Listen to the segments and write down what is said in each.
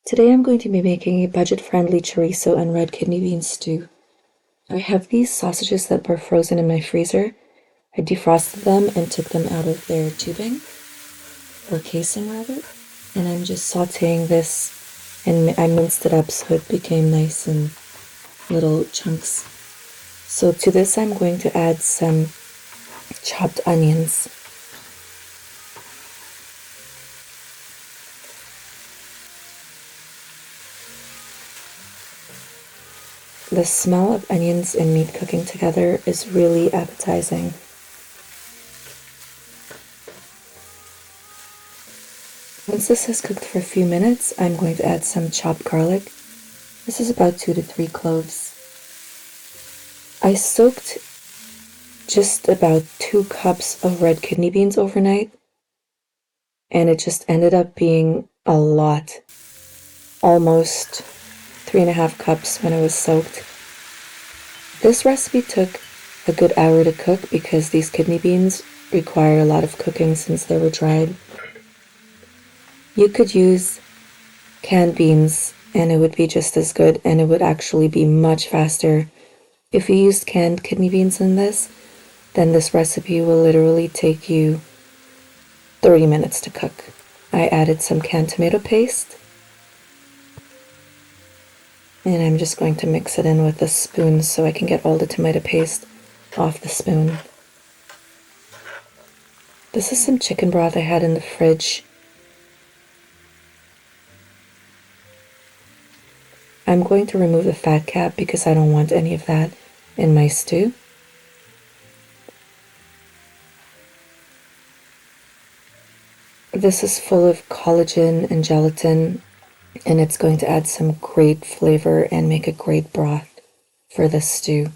Today I'm going to be making a budget-friendly chorizo and red kidney bean stew. I have these sausages that were frozen in my freezer. I defrosted them and took them out of their tubing, or casing rather, and I'm just sauteing this, and I minced it up so it became nice in little chunks. So to this I'm going to add some chopped onions. The smell of onions and meat cooking together is really appetizing. Once this has cooked for a few minutes, I'm going to add some chopped garlic. This is about 2 to 3 cloves. I soaked just about 2 cups of red kidney beans overnight, and it just ended up being a lot. Almost 3.5 cups when it was soaked. This recipe took a good hour to cook because these kidney beans require a lot of cooking since they were dried. You could use canned beans and it would be just as good, and it would actually be much faster. If you used canned kidney beans in this, then this recipe will literally take you 30 minutes to cook. I added some canned tomato paste, and I'm just going to mix it in with a spoon so I can get all the tomato paste off the spoon. This is some chicken broth I had in the fridge. I'm going to remove the fat cap because I don't want any of that in my stew. This is full of collagen and gelatin, and it's going to add some great flavor and make a great broth for this stew.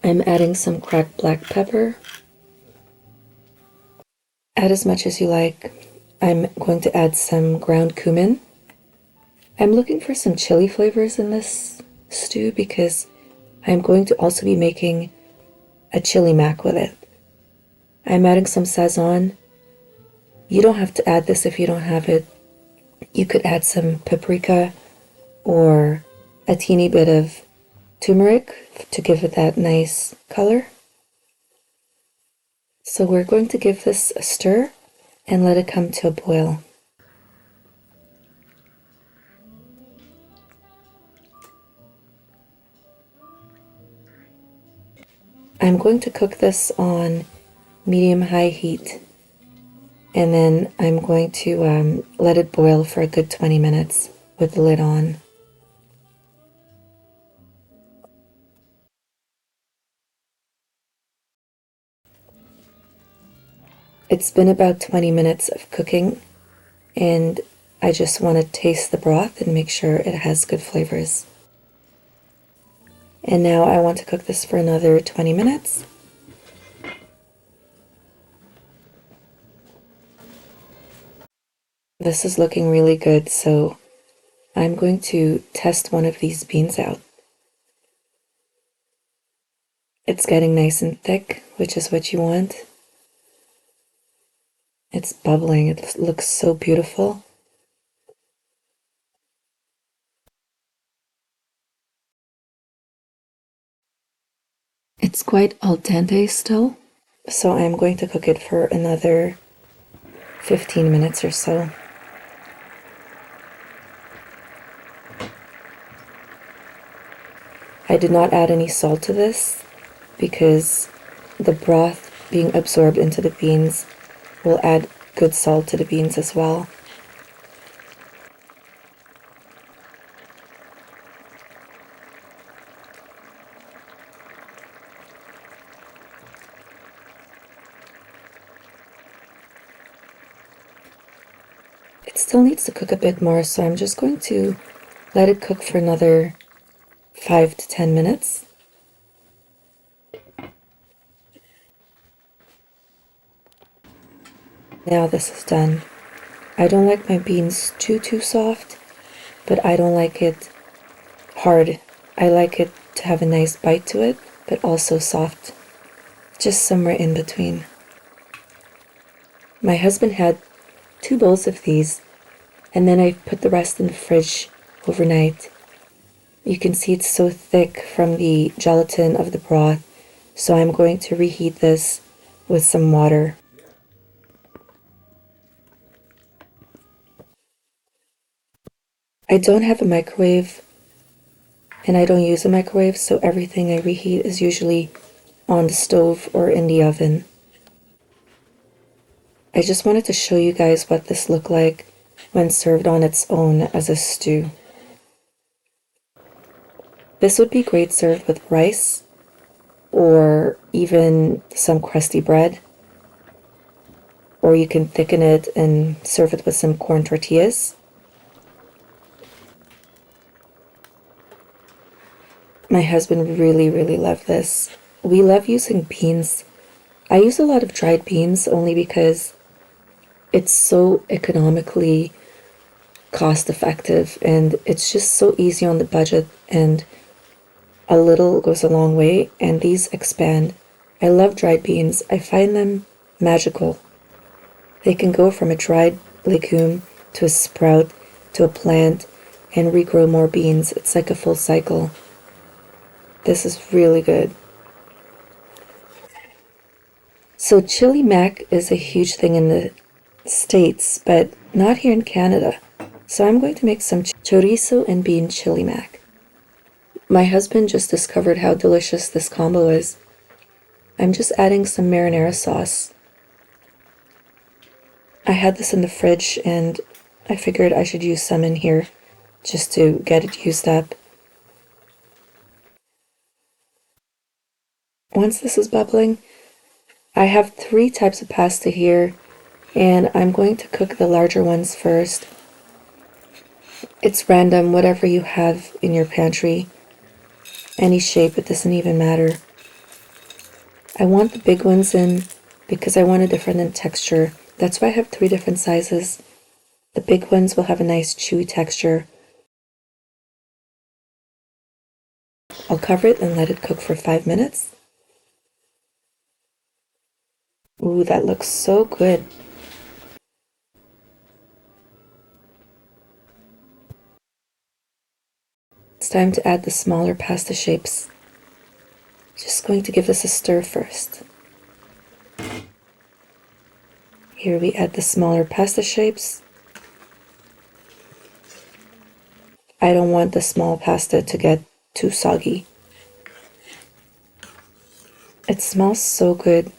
I'm adding some cracked black pepper. Add as much as you like. I'm going to add some ground cumin. I'm looking for some chili flavors in this stew because I'm going to also be making a Chilli Mac with it. I'm adding some sazon. You don't have to add this if you don't have it. You could add some paprika or a teeny bit of turmeric to give it that nice color. So we're going to give this a stir and let it come to a boil. I'm going to cook this on medium-high heat, and then I'm going to let it boil for a good 20 minutes with the lid on. It's been about 20 minutes of cooking, and I just want to taste the broth and make sure it has good flavors. And now I want to cook this for another 20 minutes. This is looking really good, so I'm going to test one of these beans out. It's getting nice and thick, which is what you want. It's bubbling. It looks so beautiful. It's quite al dente still, so I'm going to cook it for another 15 minutes or so. I did not add any salt to this because the broth being absorbed into the beans will add good salt to the beans as well. It still needs to cook a bit more, so I'm just going to let it cook for another 5 to 10 minutes. Now this is done. I don't like my beans too soft, but I don't like it hard. I like it to have a nice bite to it, but also soft. just somewhere in between. My husband had 2 bowls of these, and then I put the rest in the fridge overnight. You can see it's so thick from the gelatin of the broth, so I'm going to reheat this with some water. I don't have a microwave, and I don't use a microwave, so everything I reheat is usually on the stove or in the oven. I just wanted to show you guys what this looked like when served on its own as a stew. This would be great served with rice or even some crusty bread. Or you can thicken it and serve it with some corn tortillas. My husband really loved this. We love using beans. I use a lot of dried beans only because it's so economically cost effective and it's just so easy on the budget, and a little goes a long way, and these expand. I love dried beans. I find them magical. They can go from a dried legume to a sprout to a plant and regrow more beans. It's like a full cycle. This is really good. So Chilli Mac is a huge thing in the States, but not here in Canada. So I'm going to make some chorizo and bean Chilli Mac. My husband just discovered how delicious this combo is. I'm just adding some marinara sauce. I had this in the fridge and I figured I should use some in here just to get it used up. Once this is bubbling, I have 3 types of pasta here, and I'm going to cook the larger ones first. It's random, whatever you have in your pantry. Any shape, it doesn't even matter. I want the big ones in because I want a different texture. That's why I have 3 different sizes. The big ones will have a nice chewy texture. I'll cover it and let it cook for 5 minutes. Ooh, that looks so good. It's time to add the smaller pasta shapes. Just going to give this a stir first. Here we add the smaller pasta shapes. I don't want the small pasta to get too soggy. It smells so good.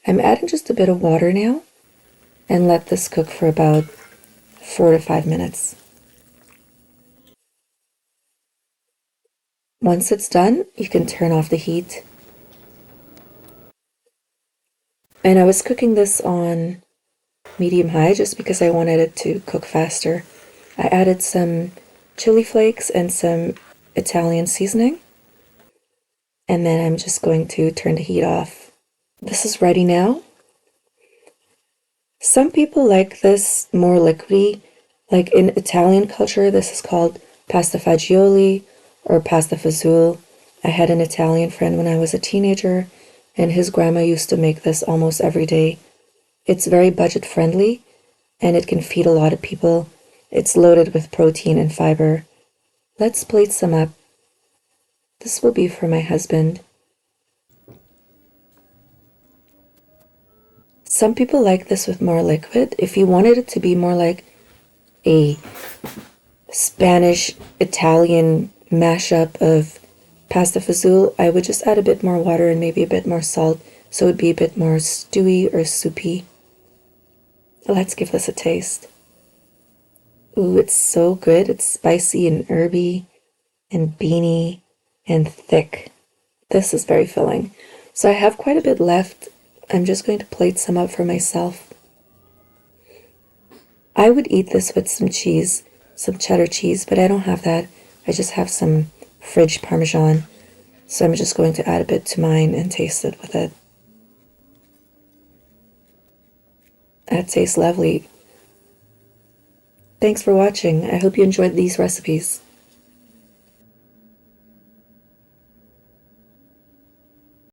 I'm adding just a bit of water now and let this cook for about 4 to 5 minutes. Once it's done, you can turn off the heat. And I was cooking this on medium high just because I wanted it to cook faster. I added some chili flakes and some Italian seasoning. And then I'm just going to turn the heat off. This is ready now. Some people like this more liquidy. Like in Italian culture, this is called pasta fagioli or pasta fazool. I had an Italian friend when I was a teenager, and his grandma used to make this almost every day. It's very budget friendly, and it can feed a lot of people. It's loaded with protein and fiber. Let's plate some up. This will be for my husband. Some people like this with more liquid. If you wanted it to be more like a Spanish-Italian mashup of pasta fazool, I would just add a bit more water and maybe a bit more salt, so it would be a bit more stewy or soupy. Let's give this a taste. Ooh, it's so good. It's spicy and herby and beany and thick. This is very filling. So I have quite a bit left. I'm just going to plate some up for myself. I would eat this with some cheese, some cheddar cheese, but I don't have that. I just have some fridge Parmesan. So I'm just going to add a bit to mine and taste it with it. That tastes lovely. thanks for watching. I hope you enjoyed these recipes.